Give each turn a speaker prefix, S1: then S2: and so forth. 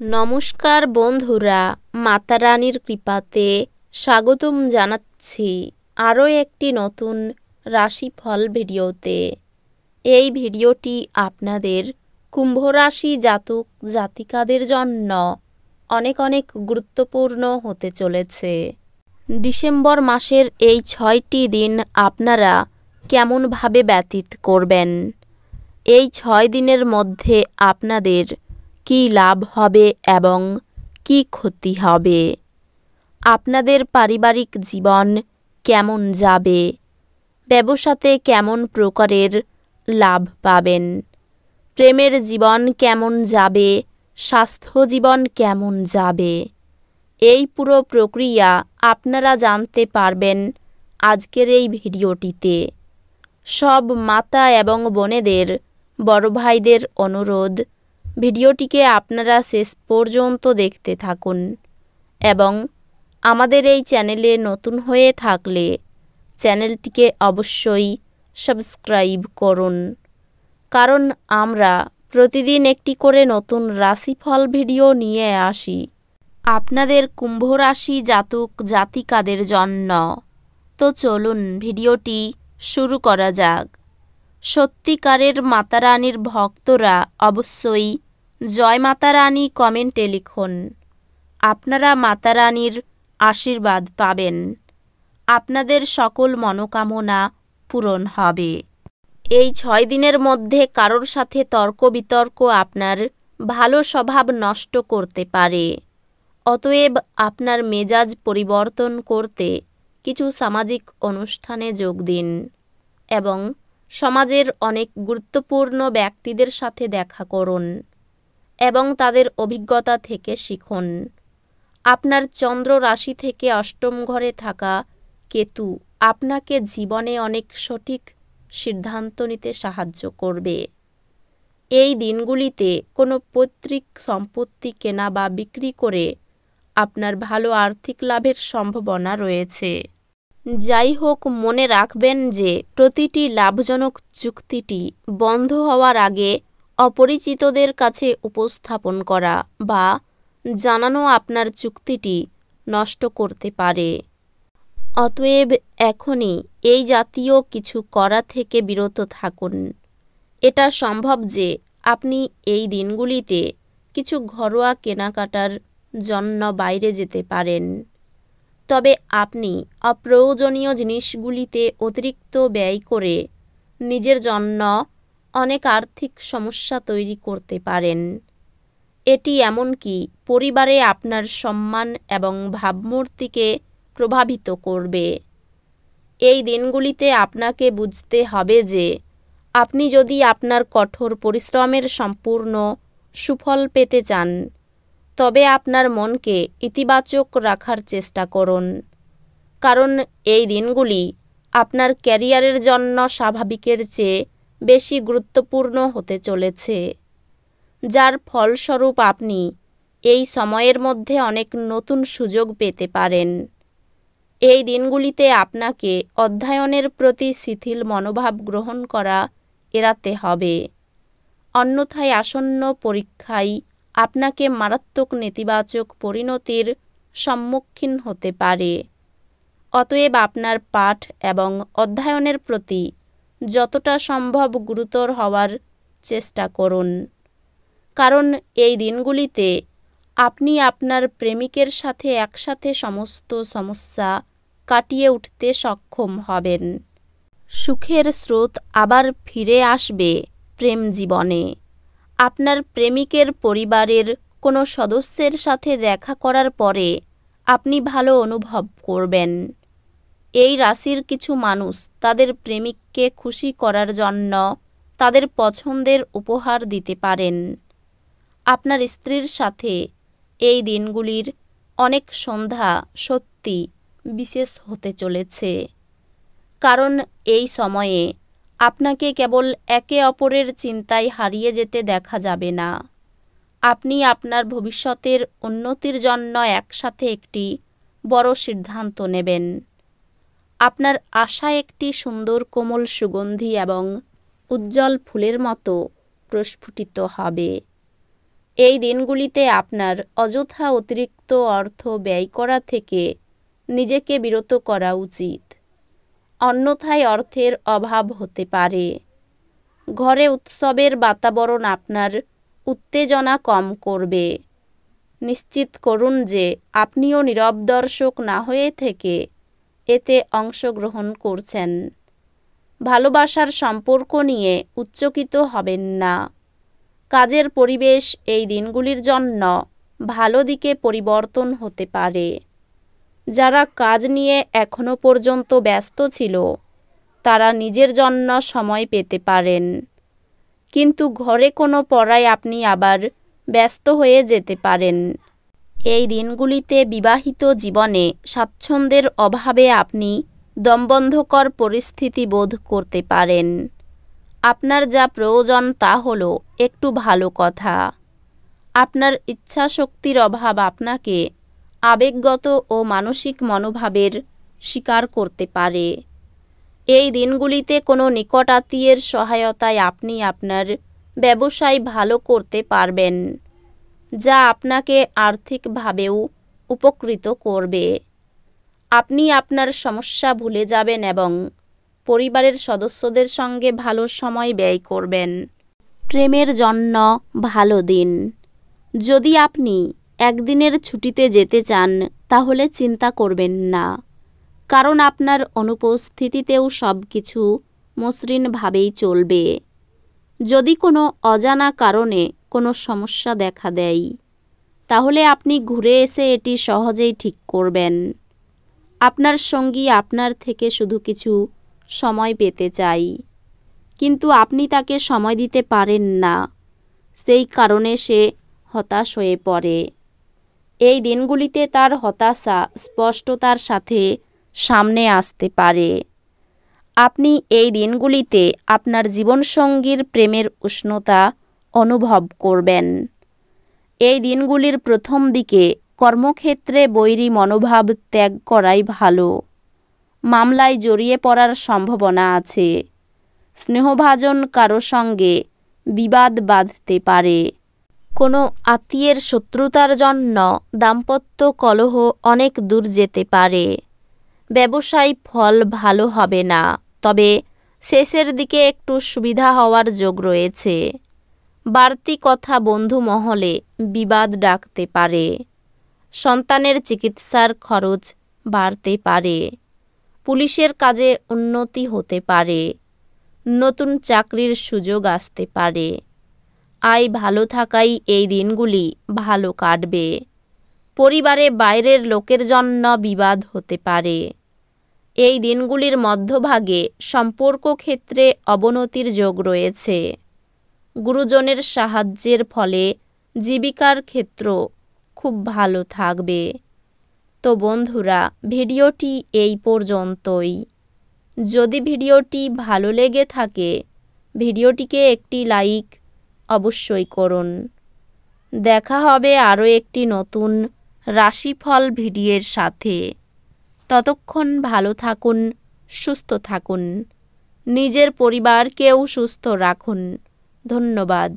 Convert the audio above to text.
S1: নমস্কার বন্ধুরা, মাতা রানীর কৃপাতে স্বাগতম জানাচ্ছি আরও একটি নতুন রাশিফল ভিডিওতে। এই ভিডিওটি আপনাদের কুম্ভ রাশি জাতক জাতিকাদের জন্য অনেক অনেক গুরুত্বপূর্ণ হতে চলেছে। ডিসেম্বর মাসের এই 6টি দিন আপনারা কেমনভাবে ব্যতীত করবেন? এই 6 দিনের মধ্যে আপনাদের কি লাভ হবে এবং কি ক্ষতি হবে? আপনাদের পারিবারিক জীবন কেমন যাবে? ব্যবসাতে কেমন প্রকারের লাভ পাবেন? প্রেমের জীবন কেমন যাবে? স্বাস্থ্য জীবন কেমন যাবে? এই পুরো প্রক্রিয়া আপনারা জানতে পারবেন আজকের এই ভিডিওটিতে। সব মাতা এবং বোনেদের, বড় ভাইদের অনুরোধ, ভিডিওটিকে আপনারা শেষ পর্যন্ত দেখতে থাকুন এবং আমাদের এই চ্যানেলে নতুন হয়ে থাকলে চ্যানেলটিকে অবশ্যই সাবস্ক্রাইব করুন, কারণ আমরা প্রতিদিন একটি করে নতুন রাশিফল ভিডিও নিয়ে আসি আপনাদের কুম্ভ রাশি জাতক জাতিকাদের জন্য। তো চলুন ভিডিওটি শুরু করা যাক। সত্যিকারের মাতা রানীর ভক্তরা অবশ্যই জয় মাতা রানী কমেন্টে লিখুন। আপনারা মাতা রানীর আশীর্বাদ পাবেন, আপনাদের সকল মনোকামনা পূরণ হবে। এই 6 দিনের মধ্যে কারোর সাথে তর্ক বিতর্ক আপনার ভালো স্বভাব নষ্ট করতে পারে। অতএব আপনার মেজাজ পরিবর্তন করতে কিছু সামাজিক অনুষ্ঠানে যোগ দিন এবং সমাজের অনেক গুরুত্বপূর্ণ ব্যক্তিদের সাথে দেখা করুন এবং তাদের অভিজ্ঞতা থেকে শিখুন। আপনার চন্দ্র রাশি থেকে অষ্টম ঘরে থাকা কেতু আপনাকে জীবনে অনেক সঠিক সিদ্ধান্ত নিতে সাহায্য করবে। এই দিনগুলিতে কোনো পৈতৃক সম্পত্তি কেনা বা বিক্রি করে আপনার ভালো আর্থিক লাভের সম্ভাবনা রয়েছে। যাই হোক, মনে রাখবেন যে প্রতিটি লাভজনক চুক্তিটি বন্ধ হওয়ার আগে অপরিচিতদের কাছে উপস্থাপন করা বা জানানো আপনার চুক্তিটি নষ্ট করতে পারে। অতএব এখনই এই জাতীয় কিছু করা থেকে বিরত থাকুন। এটা সম্ভব যে আপনি এই দিনগুলিতে কিছু ঘরোয়া কেনাকাটার জন্য বাইরে যেতে পারেন, তবে আপনি অপ্রয়োজনীয় জিনিসগুলিতে অতিরিক্ত ব্যয় করে নিজের জন্য অনেক আর্থিক সমস্যা তৈরি করতে পারেন। এটি এমনকি পরিবারে আপনার সম্মান এবং ভাবমূর্তিকে প্রভাবিত করবে। এই দিনগুলিতে আপনাকে বুঝতে হবে যে আপনি যদি আপনার কঠোর পরিশ্রমের সম্পূর্ণ সুফল পেতে চান, তবে আপনার মনকে ইতিবাচক রাখার চেষ্টা করুন, কারণ এই দিনগুলি আপনার ক্যারিয়ারের জন্য স্বাভাবিকের চেয়ে বেশি গুরুত্বপূর্ণ হতে চলেছে, যার ফলস্বরূপ আপনি এই সময়ের মধ্যে অনেক নতুন সুযোগ পেতে পারেন। এই দিনগুলিতে আপনাকে অধ্যয়নের প্রতি শিথিল মনোভাব গ্রহণ করা এড়াতে হবে, অন্যথায় আসন্ন পরীক্ষায় আপনাকে মারাত্মক নেতিবাচক পরিণতির সম্মুখীন হতে পারে। অতএব আপনার পাঠ এবং অধ্যয়নের প্রতি যতটা সম্ভব গুরুতর হওয়ার চেষ্টা করুন, কারণ এই দিনগুলিতে আপনি আপনার প্রেমিকের সাথে একসাথে সমস্ত সমস্যা কাটিয়ে উঠতে সক্ষম হবেন। সুখের স্রোত আবার ফিরে আসবে প্রেম জীবনে। আপনার প্রেমিকের পরিবারের কোনো সদস্যের সাথে দেখা করার পরে আপনি ভালো অনুভব করবেন। এই রাশির কিছু মানুষ তাদের প্রেমিককে খুশি করার জন্য তাদের পছন্দের উপহার দিতে পারেন। আপনার স্ত্রীর সাথে এই দিনগুলির অনেক সন্ধ্যা সত্যি বিশেষ হতে চলেছে, কারণ এই সময়ে আপনাকে কেবল একে অপরের চিন্তায় হারিয়ে যেতে দেখা যাবে না। আপনি আপনার ভবিষ্যতের উন্নতির জন্য একসাথে একটি বড় সিদ্ধান্ত নেবেন। আপনার আশা একটি সুন্দর কোমল সুগন্ধি এবং উজ্জ্বল ফুলের মতো প্রস্ফুটিত হবে। এই দিনগুলিতে আপনার অযথা অতিরিক্ত অর্থ ব্যয় করা থেকে নিজেকে বিরত করা উচিত, অন্যথায় অর্থের অভাব হতে পারে। ঘরে উৎসবের বাতাবরণ আপনার উত্তেজনা কম করবে। নিশ্চিত করুন যে আপনিও নীরব দর্শক না হয়ে থেকে এতে অংশগ্রহণ করছেন। ভালোবাসার সম্পর্ক নিয়ে উচ্চকিত হবেন না। কাজের পরিবেশ এই দিনগুলির জন্য ভালো দিকে পরিবর্তন হতে পারে। যারা কাজ নিয়ে এখনো পর্যন্ত ব্যস্ত ছিল তারা নিজের জন্য সময় পেতে পারেন, কিন্তু ঘরে কোনো পড়ায় আপনি আবার ব্যস্ত হয়ে যেতে পারেন। এই দিনগুলিতে বিবাহিত জীবনে স্বাচ্ছন্দ্যের অভাবে আপনি দমবন্ধকর পরিস্থিতি বোধ করতে পারেন। আপনার যা প্রয়োজন তা হলো একটু ভালো কথা। আপনার ইচ্ছাশক্তির অভাব আপনাকে আবেগগত ও মানসিক মনোভাবের শিকার করতে পারে। এই দিনগুলিতে কোনো নিকট আত্মীয়ের সহায়তায় আপনি আপনার ব্যবসায় ভালো করতে পারবেন, যা আপনাকে আর্থিকভাবেও উপকৃত করবে। আপনি আপনার সমস্যা ভুলে যাবেন এবং পরিবারের সদস্যদের সঙ্গে ভালো সময় ব্যয় করবেন। প্রেমের জন্য ভালো দিন। যদি আপনি একদিনের ছুটিতে যেতে চান তাহলে চিন্তা করবেন না, কারণ আপনার অনুপস্থিতিতেও সব কিছু মসৃণভাবেই চলবে। যদি কোনো অজানা কারণে কোনো সমস্যা দেখা দেয় তাহলে আপনি ঘুরে এসে এটি সহজেই ঠিক করবেন। আপনার সঙ্গী আপনার থেকে শুধু কিছু সময় পেতে চাই, কিন্তু আপনি তাকে সময় দিতে পারেন না। সেই কারণে সে হতাশ হয়ে পড়ে। এই দিনগুলিতে তার হতাশা স্পষ্টতার সাথে সামনে আসতে পারে। আপনি এই দিনগুলিতে আপনার জীবনসঙ্গীর প্রেমের উষ্ণতা অনুভব করবেন। এই দিনগুলির প্রথম দিকে কর্মক্ষেত্রে বৈরী মনোভাব ত্যাগ করাই ভালো। মামলায় জড়িয়ে পড়ার সম্ভাবনা আছে। স্নেহভাজন কারো সঙ্গে বিবাদ বাঁধতে পারে। কোনো আত্মীয়ের শত্রুতার জন্য দাম্পত্য কলহ অনেক দূর যেতে পারে। ব্যবসায় ফল ভালো হবে না, তবে শেষের দিকে একটু সুবিধা হওয়ার যোগ রয়েছে। বাড়তি কথা বন্ধু মহলে বিবাদ ডাকতে পারে। সন্তানের চিকিৎসার খরচ বাড়তে পারে। পুলিশের কাজে উন্নতি হতে পারে। নতুন চাকরির সুযোগ আসতে পারে। আয় ভালো থাকায় এই দিনগুলি ভালো কাটবে। পরিবারে বাইরের লোকের জন্য বিবাদ হতে পারে। এই দিনগুলির মধ্যভাগে সম্পর্ক ক্ষেত্রে অবনতির যোগ রয়েছে। গুরুজনের সাহায্যের ফলে জীবিকার ক্ষেত্র খুব ভালো থাকবে। তো বন্ধুরা, ভিডিওটি এই পর্যন্তই। যদি ভিডিওটি ভালো লেগে থাকে ভিডিওটিকে একটি লাইক অবশ্যই করুন। দেখা হবে আরও একটি নতুন রাশিফল ভিডিওর সাথে। ততক্ষণ ভালো থাকুন, সুস্থ থাকুন, নিজের পরিবারকেও সুস্থ রাখুন। ধন্যবাদ।